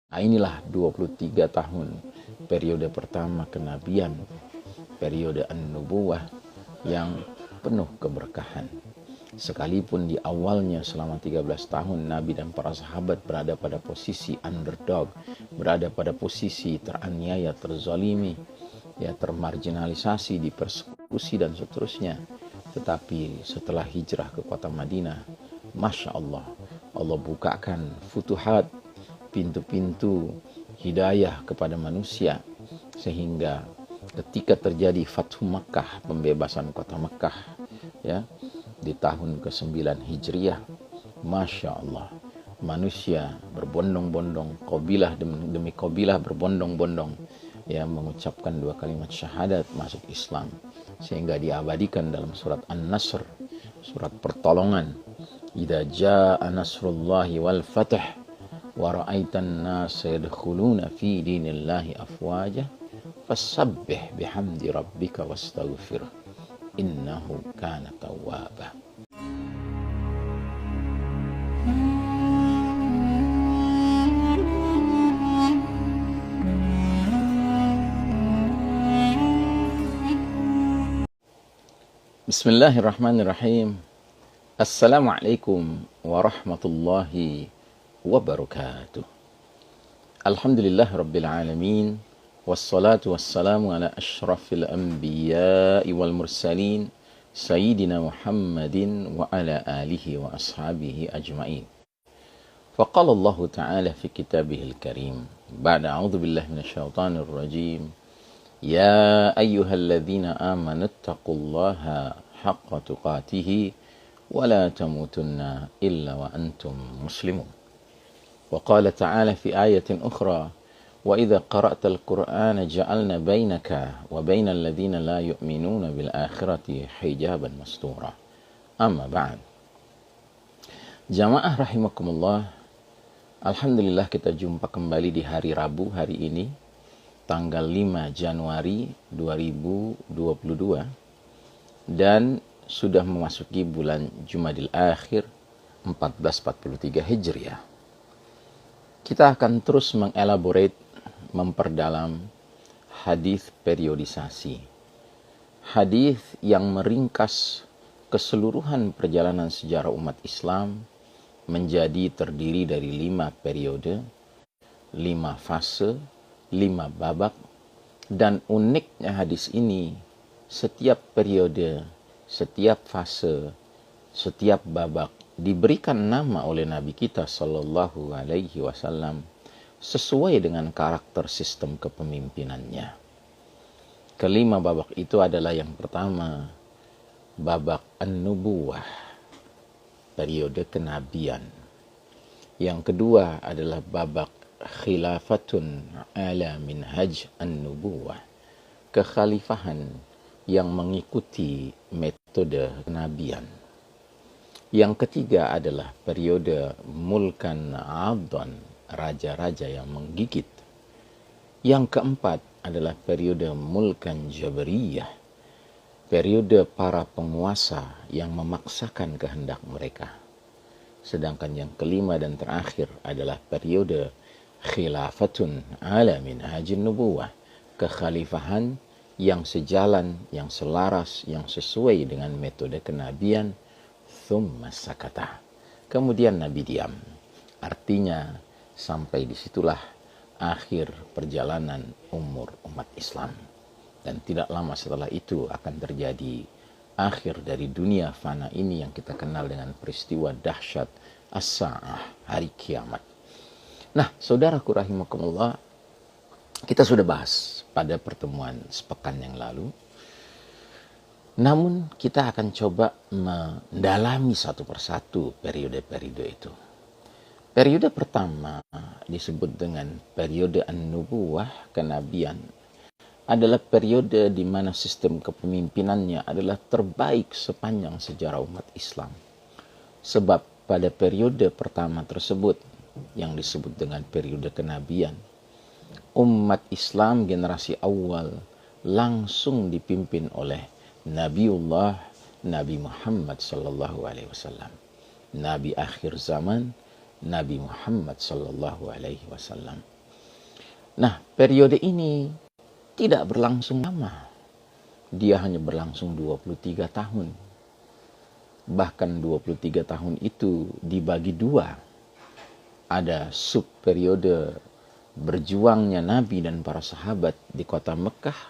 Nah, inilah 23 tahun periode pertama kenabian, periode an-nubuwah yang penuh keberkahan. Sekalipun di awalnya selama 13 tahun Nabi dan para sahabat berada pada posisi underdog, berada pada posisi teraniaya, terzalimi, ya, termarginalisasi, dipersekusi dan seterusnya. Tetapi setelah hijrah ke kota Madinah, Masya Allah, Allah bukakan futuhat, pintu-pintu hidayah kepada manusia, sehingga ketika terjadi Fathu Makkah, pembebasan kota Makkah, ya, di tahun ke-9 Hijriah, Masya Allah, manusia berbondong-bondong, kabilah demi kabilah berbondong-bondong, ya, mengucapkan 2 kalimat syahadat, masuk Islam, sehingga diabadikan dalam surat An-Nasr, surat pertolongan. Idza jaa nasrullahi wal fath wa ra'aitan nasa yadkhuluna fi dinillahi afwaja fasabbih bihamdi rabbika wastaghfir innahu kana tawwaba. Bismillahirrahmanirrahim. Assalamualaikum warahmatullahi wabarakatuh. Alhamdulillah rabbil alamin, wassalatu wassalamu ala ashrafil anbiya'i wal mursalin, sayyidina Muhammadin wa ala alihi wa ashabihi ajma'in. Faqala Allah Ta'ala fi kitabihil karim, ba'da a'udzu billahi minasyaitonir rajim, ya ayyuhalladzina amanu taqullaha haqqa tuqatih ولا تموتن إلا وأنتم مسلمون. وقال تعالى في آية أخرى وإذا قرأت القرآن جعلنا بينك وبين الذين لا يؤمنون بالآخرة حجابا مستورا. أما بعد. Jamaah rahimakumullah, alhamdulillah kita jumpa kembali di hari Rabu hari ini, tanggal 5 Januari 2022, dan sudah memasuki bulan Jumadil Akhir 1443 Hijriah. Kita akan terus mengelaborate, memperdalam hadis periodisasi. Hadis yang meringkas keseluruhan perjalanan sejarah umat Islam menjadi terdiri dari 5 periode, 5 fase, 5 babak, dan uniknya hadis ini, setiap periode, setiap fase, setiap babak diberikan nama oleh Nabi kita Sallallahu Alaihi Wasallam sesuai dengan karakter sistem kepemimpinannya. Kelima babak itu adalah yang pertama, babak An-Nubuwah, periode kenabian. Yang kedua adalah babak Khilafatun ala minhaj An-Nubuwah, kekhalifahan yang mengikuti metode kenabian. Yang ketiga adalah periode Mulkan Adhan, raja-raja yang menggigit. Yang keempat adalah periode Mulkan Jabariyah, periode para penguasa yang memaksakan kehendak mereka. Sedangkan yang kelima dan terakhir adalah periode Khilafatun ala minhajin nubuwah, kekhalifahan yang sejalan, yang selaras, yang sesuai dengan metode kenabian. Thumma sakata, kemudian Nabi diam. Artinya sampai disitulah akhir perjalanan umur umat Islam. Dan tidak lama setelah itu akan terjadi akhir dari dunia fana ini yang kita kenal dengan peristiwa dahsyat as-sa'ah, hari kiamat. Nah, saudaraku rahimakumullah, kita sudah bahas pada pertemuan sepekan yang lalu. Namun kita akan coba mendalami satu persatu periode-periode itu. Periode pertama disebut dengan periode An-Nubuwah, kenabian, adalah periode di mana sistem kepemimpinannya adalah terbaik sepanjang sejarah umat Islam. Sebab pada periode pertama tersebut, yang disebut dengan periode kenabian, umat Islam generasi awal langsung dipimpin oleh Nabiullah Nabi Muhammad sallallahu alaihi wasallam. Nabi akhir zaman, Nabi Muhammad sallallahu alaihi wasallam. Nah, periode ini tidak berlangsung lama. Dia hanya berlangsung 23 tahun. Bahkan 23 tahun itu dibagi dua. Ada sub periode berjuangnya Nabi dan para sahabat di kota Mekah,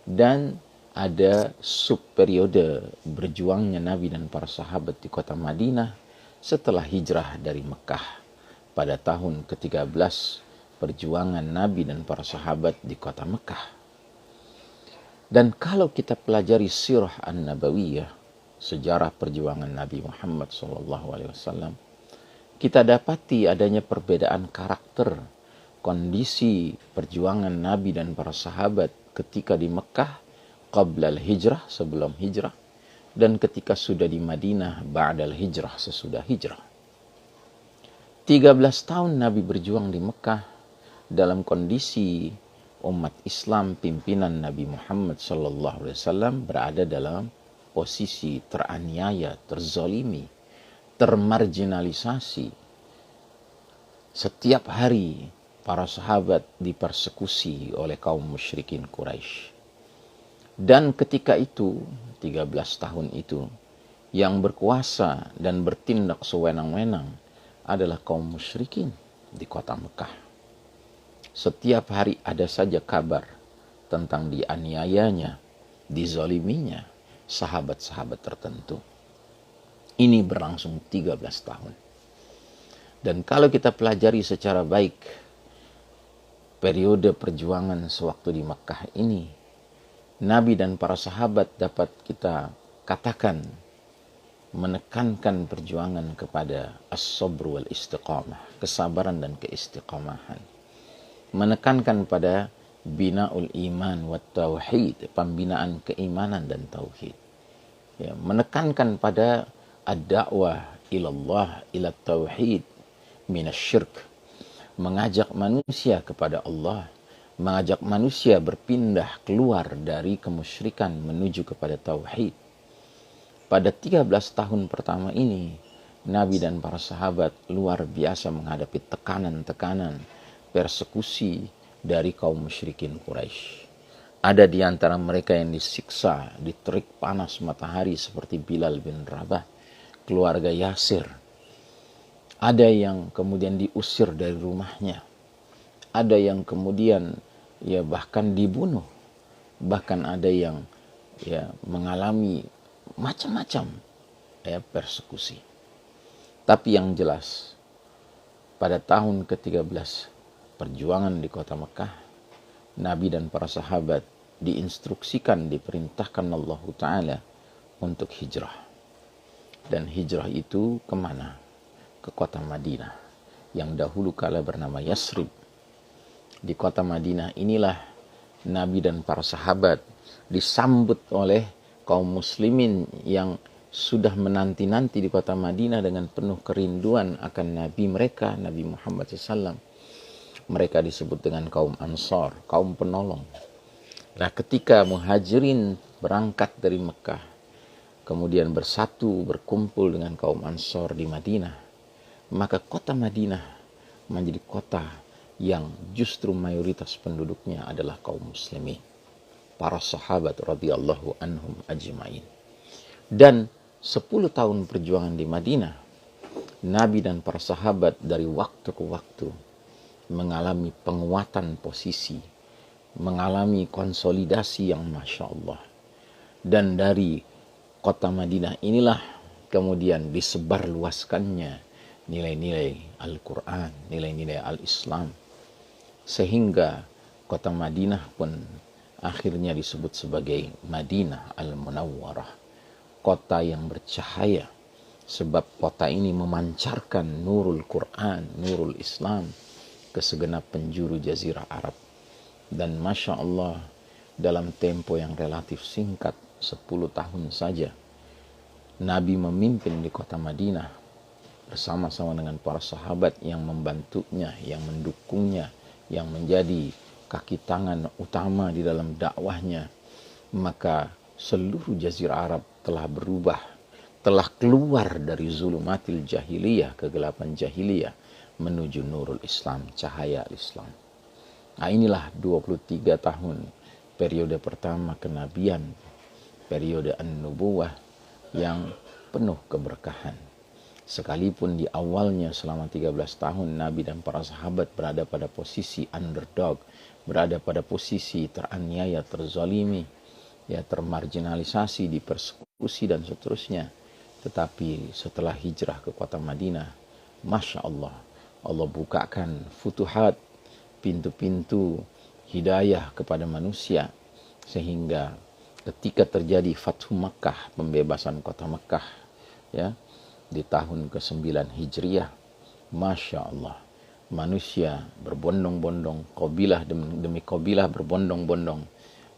dan ada sub periode berjuangnya Nabi dan para sahabat di kota Madinah setelah hijrah dari Mekah pada tahun ke-13 perjuangan Nabi dan para sahabat di kota Mekah. Dan kalau kita pelajari sirah an-nabawiyah, sejarah perjuangan Nabi Muhammad SAW, kita dapati adanya perbedaan karakter, kondisi perjuangan Nabi dan para sahabat ketika di Mekah, qablal hijrah, sebelum hijrah, dan ketika sudah di Madinah, ba'dal hijrah, sesudah hijrah. 13 tahun Nabi berjuang di Mekah dalam kondisi umat Islam pimpinan Nabi Muhammad SAW berada dalam posisi teraniaya, terzalimi, termarginalisasi. Setiap hari para sahabat dipersekusi oleh kaum musyrikin Quraisy. Dan ketika itu, 13 tahun itu, yang berkuasa dan bertindak sewenang-wenang adalah kaum musyrikin di kota Mekah. Setiap hari ada saja kabar tentang dianiayanya, dizaliminya sahabat-sahabat tertentu. Ini berlangsung 13 tahun. Dan kalau kita pelajari secara baik periode perjuangan sewaktu di Mekah ini, Nabi dan para sahabat dapat kita katakan menekankan perjuangan kepada as-sabr wal istiqamah, kesabaran dan keistiqamahan. Menekankan pada binaul iman wa tauhid, pembinaan keimanan dan tauhid. Ya, menekankan pada ad-da'wah ilallah ila tauhid minasyirk, mengajak manusia kepada Allah, mengajak manusia berpindah keluar dari kemusyrikan menuju kepada tauhid. Pada 13 tahun pertama ini, Nabi dan para sahabat luar biasa menghadapi tekanan-tekanan, persekusi dari kaum musyrikin Quraisy. Ada di antara mereka yang disiksa di terik panas matahari seperti Bilal bin Rabah, keluarga Yasir. Ada yang kemudian diusir dari rumahnya. Ada yang kemudian ya bahkan dibunuh. Bahkan ada yang ya mengalami macam-macam ya persekusi. Tapi yang jelas pada tahun ke-13 perjuangan di kota Mekah, Nabi dan para sahabat diinstruksikan, diperintahkan Allah Ta'ala untuk hijrah. Dan hijrah itu kemana? Ke kota Madinah, yang dahulu kala bernama Yasrib. Di kota Madinah inilah Nabi dan para sahabat disambut oleh kaum muslimin yang sudah menanti-nanti di kota Madinah dengan penuh kerinduan akan Nabi mereka, Nabi Muhammad SAW. Mereka disebut dengan kaum Ansar, kaum penolong. Nah, ketika muhajirin berangkat dari Mekah, kemudian bersatu, berkumpul dengan kaum Ansar di Madinah, maka kota Madinah menjadi kota yang justru mayoritas penduduknya adalah kaum muslimin, para sahabat radhiyallahu anhum ajma'in. Dan 10 tahun perjuangan di Madinah, Nabi dan para sahabat dari waktu ke waktu mengalami penguatan posisi, mengalami konsolidasi yang Masya Allah. Dan dari kota Madinah inilah kemudian disebarluaskannya nilai-nilai Al-Quran, nilai-nilai Al-Islam. Sehingga kota Madinah pun akhirnya disebut sebagai Madinah Al-Munawwarah, kota yang bercahaya. Sebab kota ini memancarkan nurul Quran, nurul Islam ke segenap penjuru jazirah Arab. Dan Masya Allah, dalam tempo yang relatif singkat, 10 tahun saja, Nabi memimpin di kota Madinah bersama-sama dengan para sahabat yang membantunya, yang mendukungnya, yang menjadi kaki tangan utama di dalam dakwahnya. Maka seluruh jazirah Arab telah berubah, telah keluar dari zulumatil jahiliyah, kegelapan jahiliyah, menuju nurul Islam, cahaya Islam. Nah, inilah 23 tahun periode pertama kenabian, periode an-nubuwah yang penuh keberkahan. Sekalipun di awalnya selama 13 tahun Nabi dan para sahabat berada pada posisi underdog, berada pada posisi teraniaya, terzalimi, ya, termarginalisasi, dipersekusi dan seterusnya. Tetapi setelah hijrah ke kota Madinah, Masya Allah, Allah bukakan futuhat, pintu-pintu hidayah kepada manusia, sehingga ketika terjadi Fathu Makkah, pembebasan kota Makkah, ya, di tahun ke-9 Hijriah, Masya Allah, manusia berbondong-bondong, kabilah demi kabilah berbondong-bondong,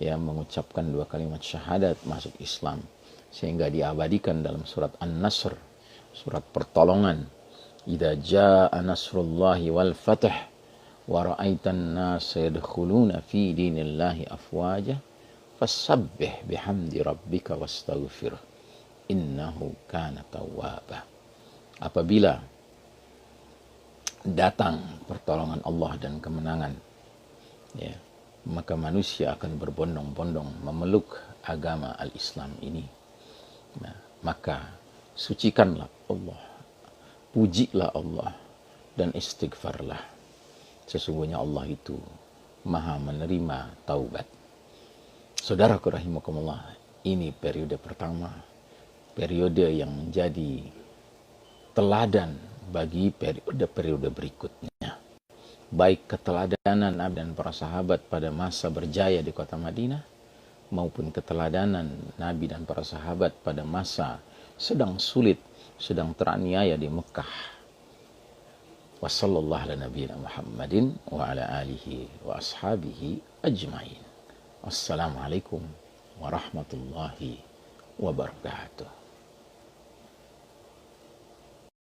ya, mengucapkan 2 kalimat syahadat, masuk Islam, sehingga diabadikan dalam surat An-Nasr, surat pertolongan. Idza jaa nasrullahi wal fath wa ra'aitan nasa yadkhuluna fi dinillahi afwaja fasabbih bihamdi rabbika wastaghfir innahu kana tawwaba. Apabila datang pertolongan Allah dan kemenangan, ya, maka manusia akan berbondong-bondong memeluk agama al-Islam ini. Nah, maka sucikanlah Allah, pujilah Allah, dan istighfarlah. Sesungguhnya Allah itu maha menerima taubat. Saudaraku rahimakumullah, ini periode pertama, periode yang menjadi teladan bagi periode-periode berikutnya. Baik keteladanan Nabi dan para sahabat pada masa berjaya di kota Madinah, maupun keteladanan Nabi dan para sahabat pada masa sedang sulit, sedang teraniaya di Mekah. Wassallallahu ala nabiyina Muhammadin wa ala alihi wa ashabihi ajmain. Wassalamualaikum warahmatullahi wabarakatuh.